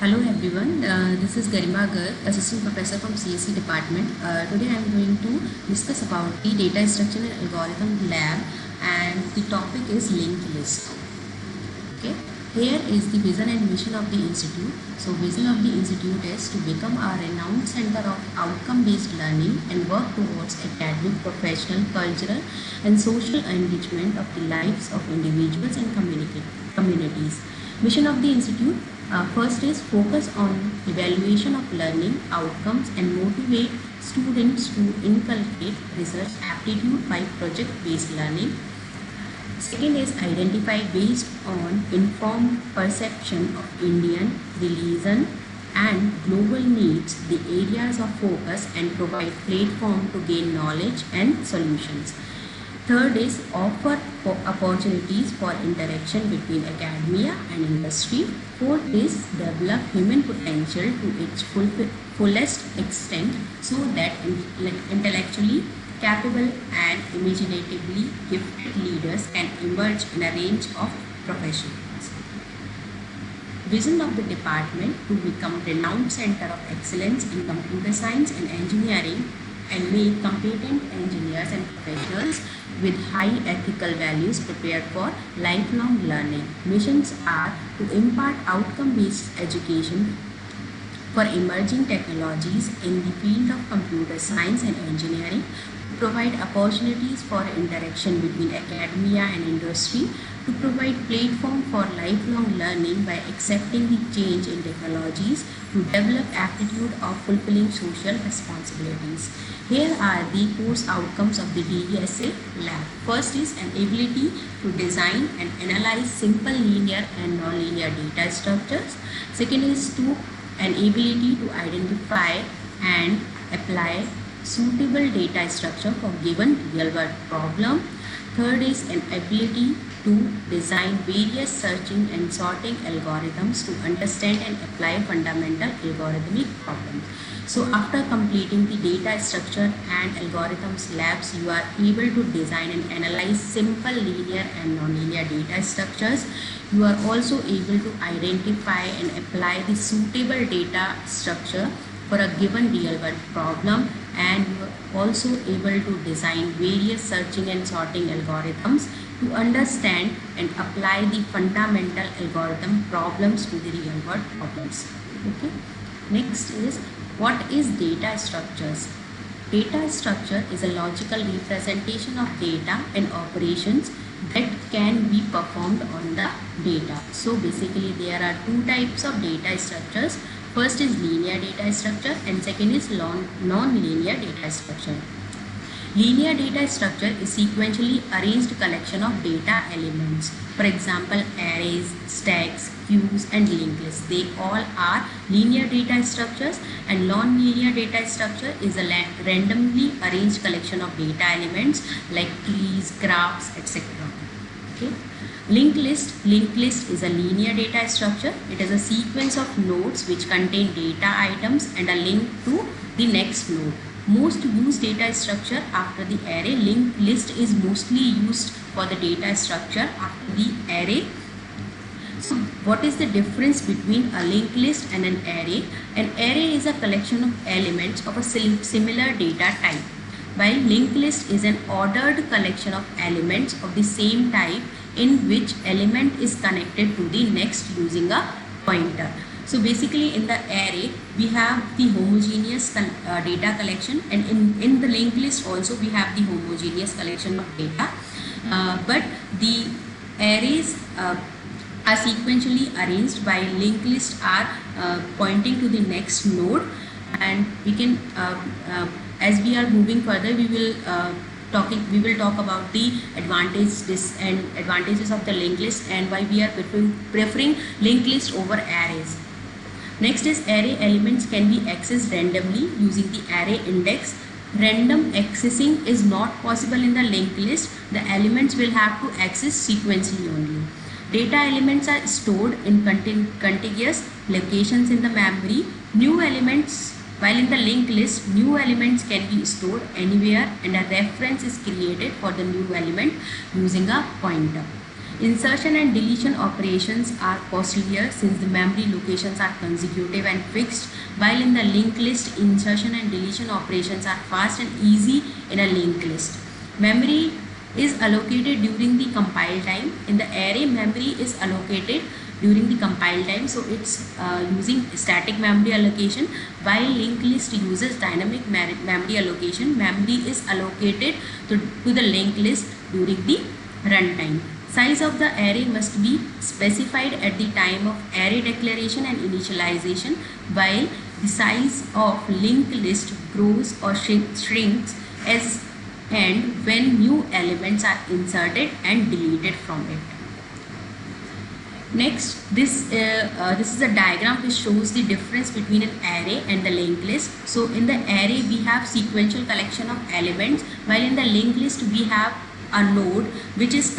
Hello everyone, this is Garima Garg, Assistant Professor from CSE Department. Today I am going to discuss about the Data Structure and Algorithm Lab, and the topic is linked list. Okay, here is the vision and mission of the institute. So vision of the institute is to become a renowned center of outcome-based learning and work towards academic, professional, cultural and social enrichment of the lives of individuals and communities. Mission of the institute: first is focus on evaluation of learning outcomes and motivate students to inculcate research aptitude by project-based learning. Second is identify based on informed perception of Indian, religion and global needs the areas of focus and provide platform to gain knowledge and solutions. Third is offer opportunities for interaction between academia and industry. Fourth is develop human potential to its fullest extent so that intellectually capable and imaginatively gifted leaders can emerge in a range of professions. Vision of the department: to become renowned center of excellence in computer science and engineering and make competent engineers and professionals with high ethical values prepared for lifelong learning. Missions are to impart outcome-based education for emerging technologies in the field of computer science and engineering, to provide opportunities for interaction between academia and industry, to provide platform for lifelong learning by accepting the change in technologies, to develop aptitude of fulfilling social responsibilities. Here are the course outcomes of the DSA lab. First is an ability to design and analyze simple linear and nonlinear data structures. Second is an ability to identify and apply suitable data structure for given real-world problem. Third is an ability to design various searching and sorting algorithms to understand and apply fundamental algorithmic problems. So after completing the data structure and algorithms labs, you are able to design and analyze simple linear and nonlinear data structures. You are also able to identify and apply the suitable data structure for a given real-world problem, and you are also able to design various searching and sorting algorithms to understand and apply the fundamental algorithm problems to the real-world problems. Okay. Next is, what is data structures? Data structure is a logical representation of data and operations that can be performed on the data. So basically there are two types of data structures. First is linear data structure and second is non-linear data structure. Linear data structure is sequentially arranged collection of data elements. For example, arrays, stacks, queues and linked lists. They all are linear data structures, and non-linear data structure is a randomly arranged collection of data elements like trees, graphs, etc. Okay. Linked list is a linear data structure. It is a sequence of nodes which contain data items and a link to the next node. Most used data structure after the array. Linked list is mostly used for the data structure after the array. So what is the difference between a linked list and an array? An array is a collection of elements of a similar data type, while linked list is an ordered collection of elements of the same type in which element is connected to the next using a pointer. So basically in the array we have the homogeneous data collection, and in the linked list also we have the homogeneous collection of data, but the arrays are sequentially arranged, while linked lists are pointing to the next node. And we can as we are moving further, we will talk about the advantages of the linked list and why we are preferring linked list over arrays. Next is, array elements can be accessed randomly using the array index. Random accessing is not possible in the linked list. The elements will have to access sequentially only. Data elements are stored in contiguous locations in the memory. While in the linked list, new elements can be stored anywhere and a reference is created for the new element using a pointer. Insertion and deletion operations are posterior since the memory locations are consecutive and fixed, while in the linked list, insertion and deletion operations are fast and easy in a linked list. Memory is allocated during the compile time. In the array, memory is allocated during the compile time, so it's using static memory allocation, while linked list uses dynamic memory allocation. Memory is allocated to the linked list during the runtime. Size of the array must be specified at the time of array declaration and initialization, while the size of linked list grows or shrinks as and when new elements are inserted and deleted from it. Next, this is a diagram which shows the difference between an array and the linked list. So in the array we have sequential collection of elements, while in the linked list we have a node which is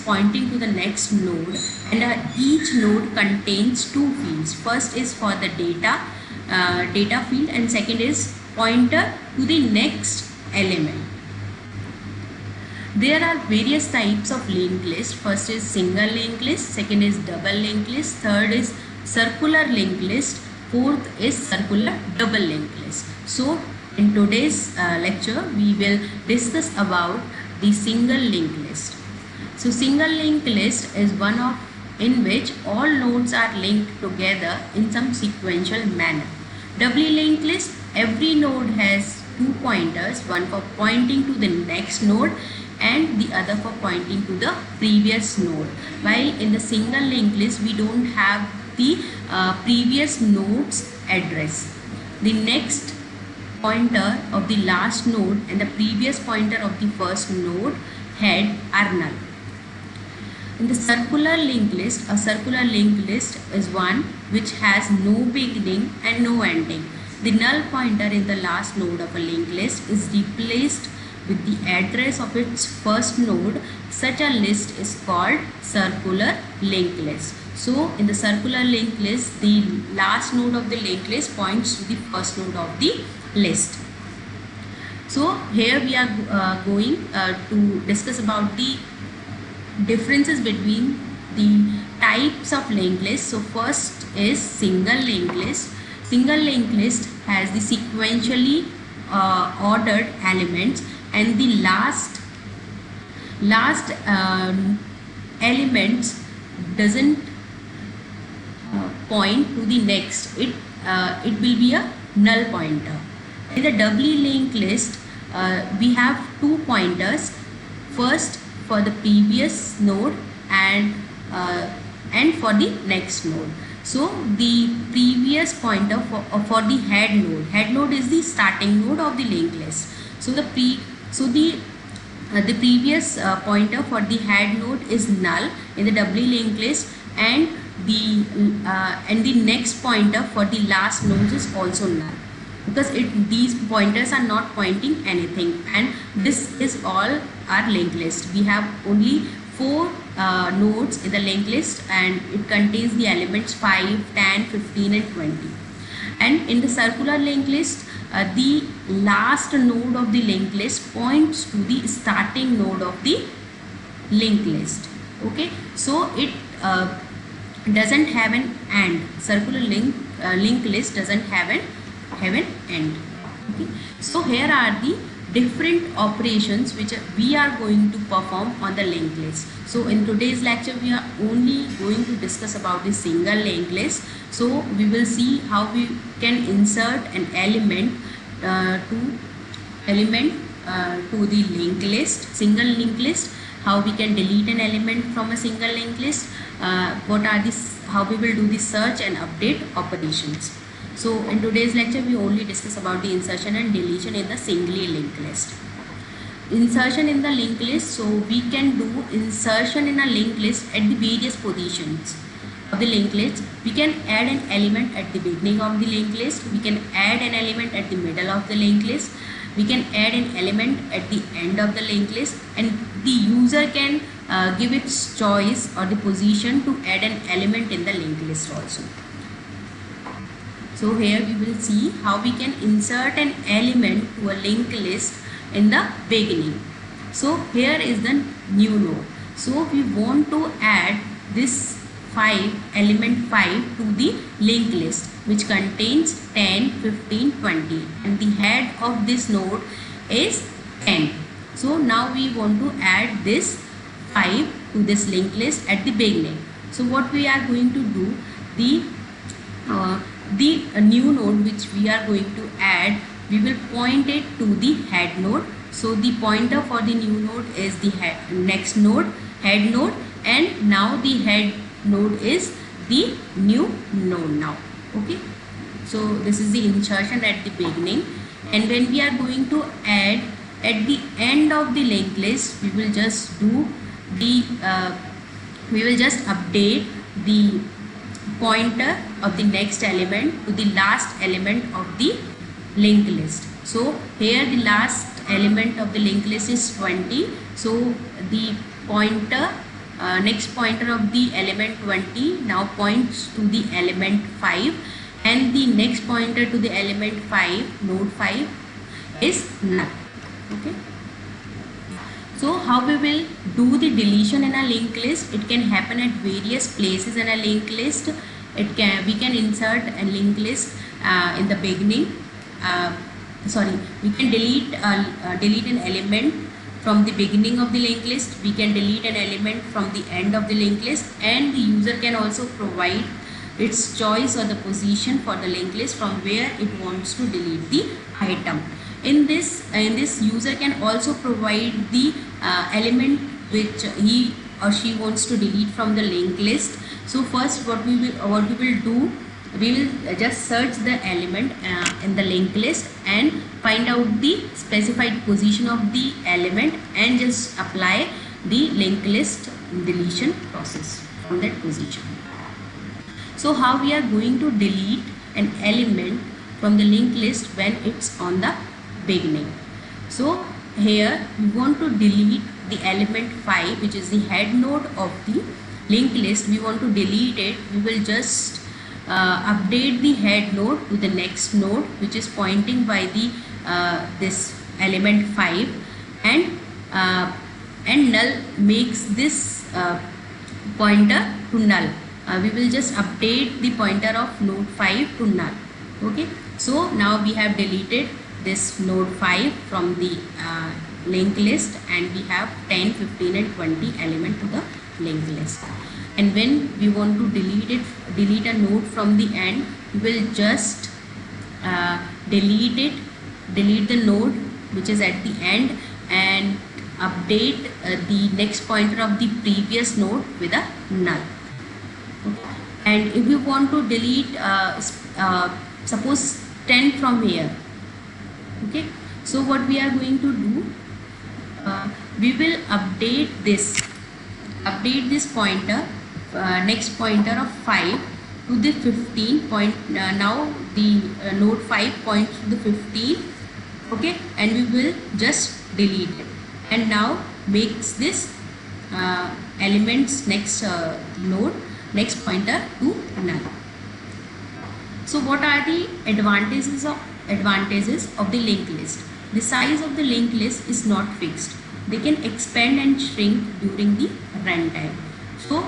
pointing to the next node, and each node contains two fields. First is for the data field, and second is pointer to the next element. There are various types of linked list. First is single linked list, second is double linked list, third is circular linked list, fourth is circular double linked list. So in today's lecture we will discuss about the single linked list. So single linked list is one in which all nodes are linked together in some sequential manner. Doubly linked list, every node has two pointers, one for pointing to the next node and the other for pointing to the previous node. While in the single linked list we don't have the previous node's address. The next pointer of the last node and the previous pointer of the first node head are null. In the circular linked list, a circular linked list is one which has no beginning and no ending. The null pointer in the last node of a linked list is replaced with the address of its first node. Such a list is called circular linked list. So in the circular linked list, the last node of the linked list points to the first node of the list. So here we are going to discuss about the differences between the types of linked list. So first is single linked list. Single linked list has the sequentially ordered elements, and the last elements doesn't point to the next. It will be a null pointer. In the doubly linked list, we have two pointers. First for the previous node and for the next node. So the previous pointer for the head node is the starting node of the linked list. So the previous pointer for the head node is null in the doubly linked list, and the next pointer for the last node is also null, because these pointers are not pointing anything, and this is all our linked list. We have only 4 nodes in the linked list, and it contains the elements 5, 10, 15 and 20. And in the circular linked list, the last node of the linked list points to the starting node of the linked list. Okay, so it doesn't have an end. Circular linked list doesn't have an end. Okay, so here are the different operations which we are going to perform on the linked list. So in today's lecture we are only going to discuss about the single linked list. So we will see how we can insert an element to the linked list, single linked list, how we can delete an element from a single linked list, how we will do the search and update operations. So in today's lecture we only discuss about the insertion and deletion in the singly linked list. Insertion in the linked list, so we can do insertion in a linked list at the various positions of the linked list. We can add an element at the beginning of the linked list, we can add an element at the middle of the linked list, we can add an element at the end of the linked list, and the user can give its choice or the position to add an element in the linked list also. So here we will see how we can insert an element to a linked list in the beginning. So here is the new node. So we want to add this 5 element 5 to the linked list, which contains 10, 15, 20, and the head of this node is 10. So now we want to add this 5 to this linked list at the beginning. So what we are going to do, the new node which we are going to add, we will point it to the head node. So the pointer for the new node is the next node, head node, and now the head node is the new node now. Okay, so this is the insertion at the beginning, and when we are going to add at the end of the linked list, we will just do the we will just update the pointer of the next element to the last element of the linked list. So here the last element of the linked list is 20. So the pointer next pointer of the element 20 now points to the element 5, and the next pointer to the element 5, node 5, is null. Okay. So how we will do the deletion in a linked list? It can happen at various places in a linked list. We can insert a linked list in the beginning. We can delete an element from the beginning of the linked list. We can delete an element from the end of the linked list, and the user can also provide its choice or the position for the linked list from where it wants to delete the item. In this user can also provide the element which he or she wants to delete from the linked list. So first what we will do, we will just search the element in the linked list and find out the specified position of the element and just apply the linked list deletion process from that position. So how we are going to delete an element from the linked list when it's on the beginning? So here we want to delete the element 5, which is the head node of the linked list. We want to delete it. We will just update the head node to the next node, which is pointing by the this element 5, and null makes this pointer to null. We will just update the pointer of node 5 to null. Okay, so now we have deleted this node 5 from the linked list, and we have 10, 15 and 20 element to the linked list. And when we want to delete a node from the end, we will just delete the node which is at the end and update the next pointer of the previous node with a null. Okay. And if we want to delete suppose 10 from here, okay, so what we are going to do, we will update this pointer, next pointer of 5 to the 15 point. Now the node 5 points to the 15, okay, and we will just delete it, and now makes this elements next node next pointer to null. So what are the advantages of the linked list? The size of the linked list is not fixed. They can expand and shrink during the runtime. So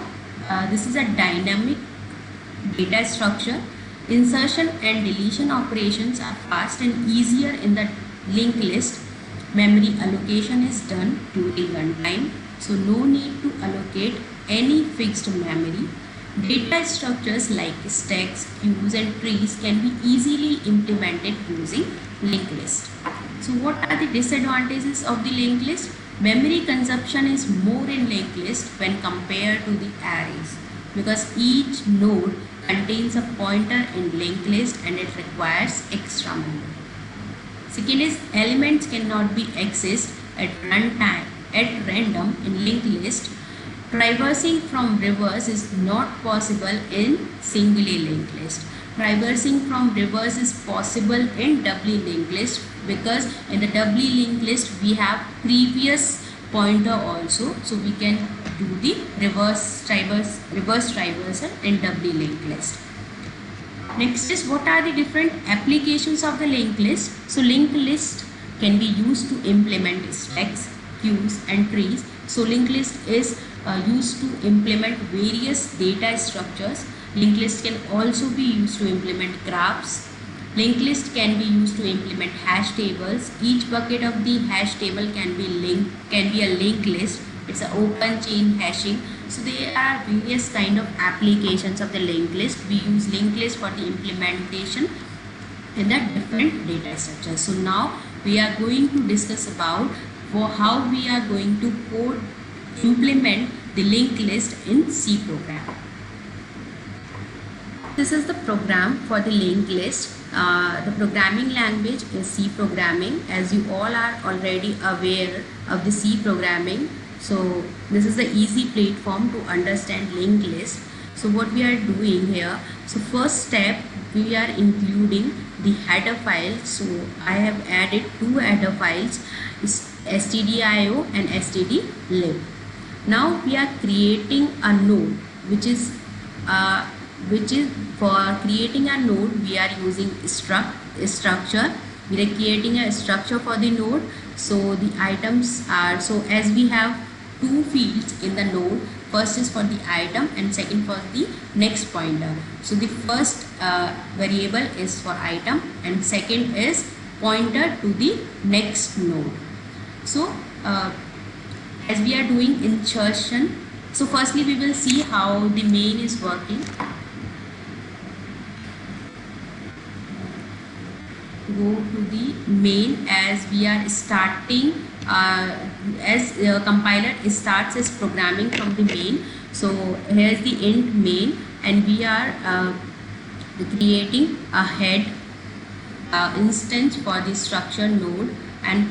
this is a dynamic data structure. Insertion and deletion operations are fast and easier in the linked list. Memory allocation is done during runtime, so no need to allocate any fixed memory. Data structures like stacks, queues and trees can be easily implemented using linked list. So what are the disadvantages of the linked list? Memory consumption is more in linked list when compared to the arrays, because each node contains a pointer in linked list and it requires extra memory. Second is elements cannot be accessed at runtime at random in linked list. Traversing from reverse is not possible in singly linked list. Traversing from reverse is possible in doubly linked list, because in the doubly linked list we have previous pointer also, so we can do the reverse traversal in doubly linked list. Next is what are the different applications of the linked list. So linked list can be used to implement stacks, queues and trees. So linked list is used to implement various data structures. Linked list can also be used to implement graphs. Linked list can be used to implement hash tables. Each bucket of the hash table can be a linked list. It's an open chain hashing. So there are various kind of applications of the linked list. We use linked list for the implementation in the different data structures. So now we are going to discuss about how we are going to implement the linked list in C program. This is the program for the linked list. The programming language is C programming, as you all are already aware of the C programming. So this is the easy platform to understand linked list. So what we are doing here, so first step we are including the header file. So I have added two header files, stdio and stdlib. Now we are creating a node, which is for creating a node we are using structure. We are creating a structure for the node. So the items are, so as we have two fields in the node, first is for the item and second for the next pointer. So the first variable is for item and second is pointer to the next node. So as we are doing insertion, so firstly we will see how the main is working. Go to the main, as we are starting compiler starts its programming from the main. So here is the int main, and we are creating a head instance for the structure node and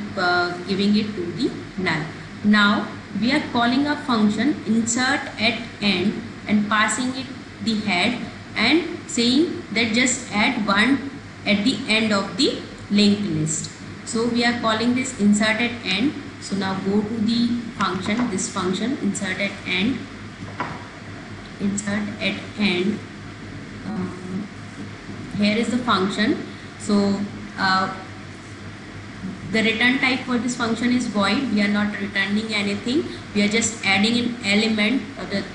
giving it to the null. Now we are calling a function insert at end and passing it the head and saying that just add one at the end of the linked list. So we are calling this insert at end. So now go to the function, this function insert at end. Here is the function. So the return type for this function is void. We are not returning anything. We are just adding an element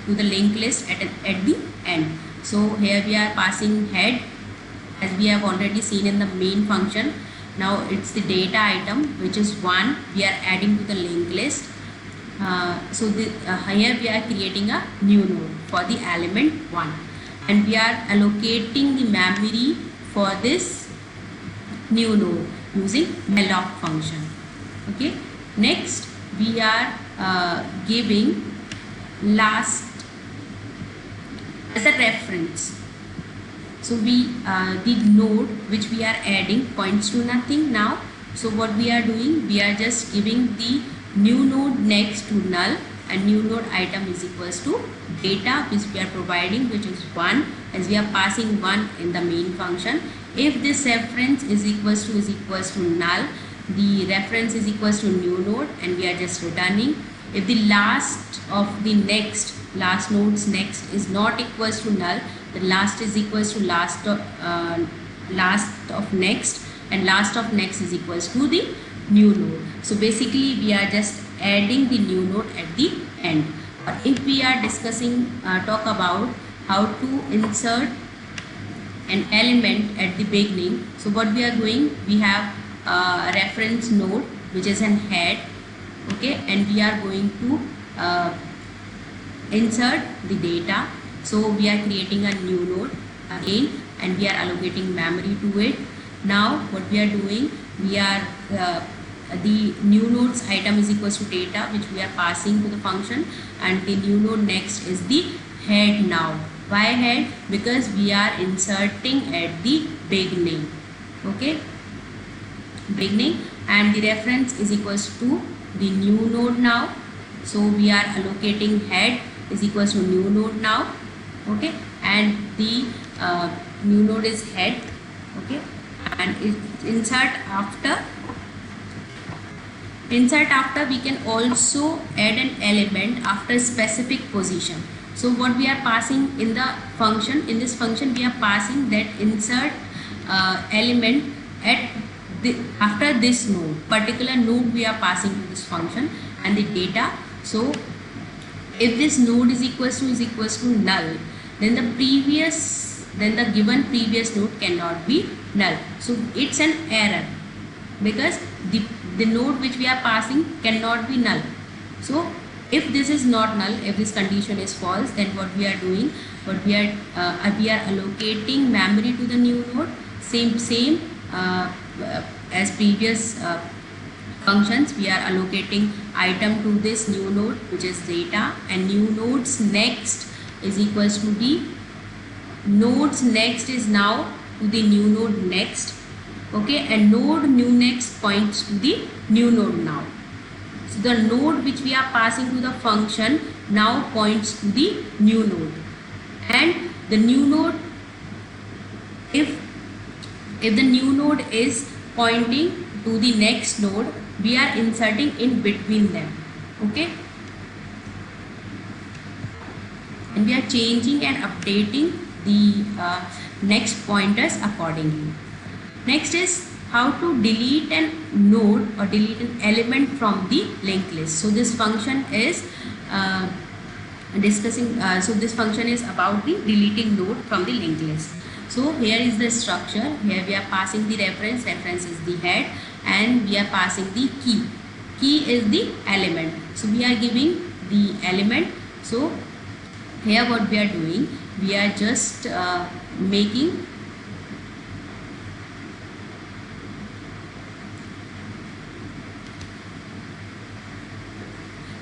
to the linked list at the end. So here we are passing head, as we have already seen in the main function. Now it's the data item, which is 1. We are adding to the linked list. So here we are creating a new node for the element 1, and we are allocating the memory for this new node using malloc function. Okay. Next we are giving last as a reference. So the node which we are adding points to nothing now. So what we are doing, we are just giving the new node next to null, and new node item is equals to data, which we are providing, which is 1, as we are passing 1 in the main function. If this reference is equals to null, the reference is equals to new node, and we are just returning. If the last node's next is not equals to null, the last is equals to last of next, and last of next is equals to the new node. So basically we are just adding the new node at the end. But if we are discussing talk about how to insert an element at the beginning, so what we are doing, we have a reference node which is an head, okay, and we are going to insert the data. So we are creating a new node again, and we are allocating memory to it. Now what we are doing, we are the new node's item is equals to data, which we are passing to the function, and the new node next is the head. Now why head? Because we are inserting at the beginning, okay, beginning, and the reference is equals to the new node now. So we are allocating head is equals to new node now, okay, and the new node is head, okay, and insert after we can also add an element after specific position. So what we are passing in the function, in this function we are passing that insert element at after this node, particular node we are passing to this function, and the data So if this node is equals to null, then the given previous node cannot be null. So it's an error because the node which we are passing cannot be null. So if this is not null, if this condition is false, then what we are doing, we are allocating memory to the new node, same as previous functions. We are allocating item to this new node, which is data, and new nodes next is equals to the nodes next is now to the new node next. Okay, and node new next points to the new node now. So the node which we are passing to the function now points to the new node, and the new node, if the new node is pointing to the next node, we are inserting in between them. Okay, and we are changing and updating the next pointers accordingly. Next is how to delete a node or delete an element from the linked list. So this function is this function is about the deleting node from the linked list. So here is the structure. Here we are passing the reference is the head, and we are passing the key is the element. So we are giving the element. So here what we are doing, we are just making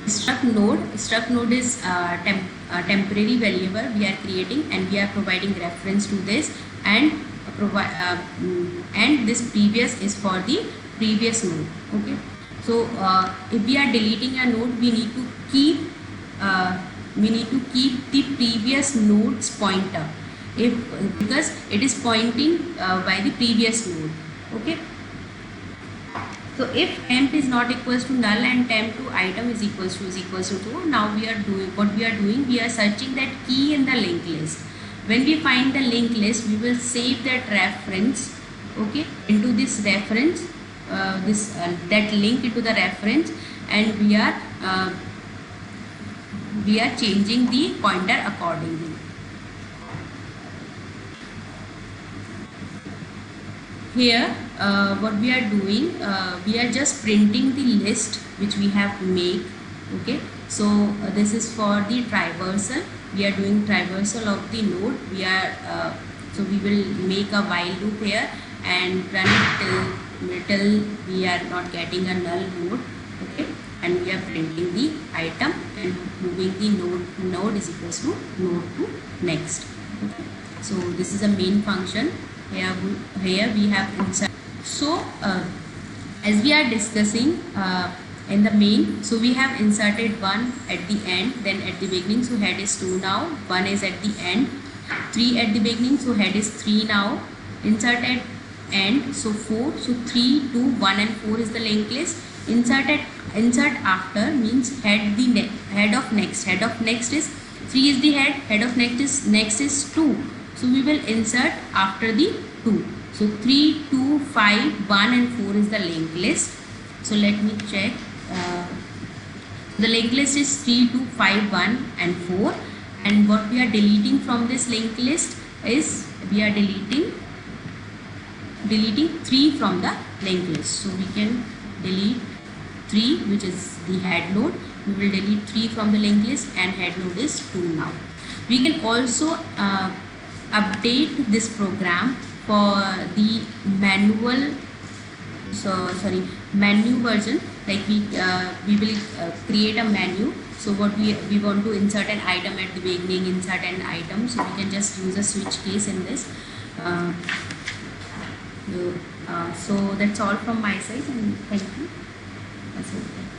struct node is temporary variable we are creating, and we are providing reference to this, and and this previous is for the previous node. Okay, so if we are deleting a node, we need to keep the previous node's pointer, because it is pointing by the previous node. Okay, so if temp is not equals to null and temp to item is equals to true, now we are searching that key in the linked list. When we find the linked list, we will save that reference, okay, into this reference, that link into the reference, and we are changing the pointer accordingly. Here what we are doing, we are just printing the list which we have made. Okay, so this is for the traversal. We are doing traversal of the node. So we will make a while loop here and run it till we are not getting a null node. Okay, and we are printing the item and moving the node is equals to node to next. Okay, so this is a main function. Here we have insert. So as we are discussing in the main, so we have inserted 1 at the end, then at the beginning, so head is 2 now, 1 is at the end, 3 at the beginning, so head is 3 now, insert at end, so 4, so 3, 2, 1 and 4 is the linked list. Insert after means head of next is 3 is the head of next is 2. So we will insert after the 2. So 3, 2, 5, 1 and 4 is the linked list. So let me check. The linked list is 3, 2, 5, 1 and 4. And what we are deleting from this linked list is we are deleting 3 from the linked list. So we can delete 3, which is the head node. We will delete 3 from the linked list, and head node is 2 now. We can also update this program for the manual version. Like we will create a menu. So what we want to insert an item at the beginning, insert an item, so we can just use a switch case in this. So that's all from my side, and thank you. That's it.